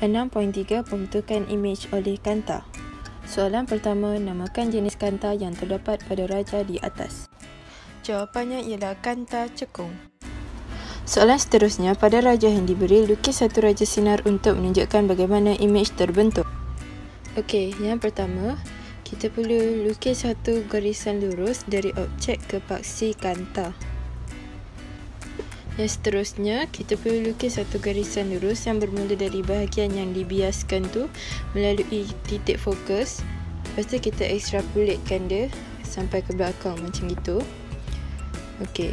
6.3 Pembentukan imej oleh kanta. Soalan pertama, namakan jenis kanta yang terdapat pada raja di atas. Jawapannya ialah kanta cekung. Soalan seterusnya, pada raja yang diberi, lukis satu raja sinar untuk menunjukkan bagaimana imej terbentuk. Okey, yang pertama, kita perlu lukis satu garisan lurus dari objek ke paksi kanta. Yang seterusnya, kita perlu lukis satu garisan lurus yang bermula dari bahagian yang dibiaskan tu melalui titik fokus. Lepas tu kita extrapolatekan dia sampai ke belakang macam gitu. Okey,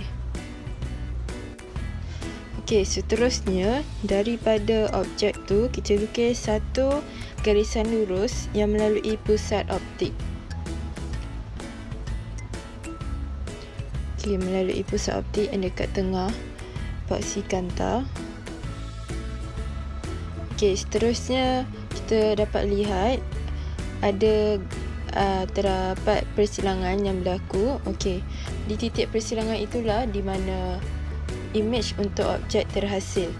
seterusnya daripada objek tu kita lukis satu garisan lurus yang melalui pusat optik. Okey, melalui pusat optik yang dekat tengah paksi kanta. Okey, seterusnya kita dapat lihat ada terdapat persilangan yang berlaku. Okey, di titik persilangan itulah di mana imej untuk objek terhasil.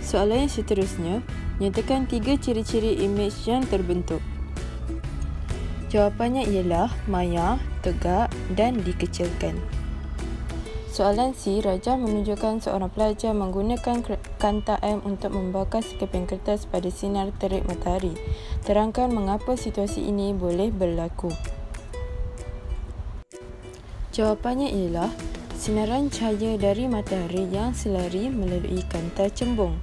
Soalan yang seterusnya, nyatakan 3 ciri-ciri imej yang terbentuk. Jawapannya ialah maya, tegak dan dikecilkan. Soalan C, raja menunjukkan seorang pelajar menggunakan kanta M untuk membakar sekeping kertas pada sinar terik matahari. Terangkan mengapa situasi ini boleh berlaku. Jawapannya ialah sinaran cahaya dari matahari yang selari melalui kanta cembung.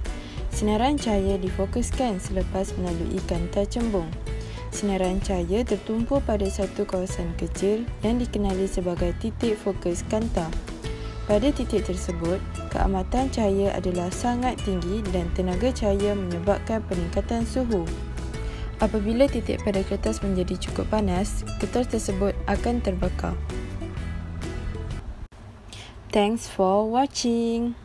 Sinaran cahaya difokuskan selepas melalui kanta cembung. Sinaran cahaya tertumpu pada satu kawasan kecil yang dikenali sebagai titik fokus kanta. Pada titik tersebut, keamatan cahaya adalah sangat tinggi dan tenaga cahaya menyebabkan peningkatan suhu. Apabila titik pada kertas menjadi cukup panas, kertas tersebut akan terbakar. Thanks for watching.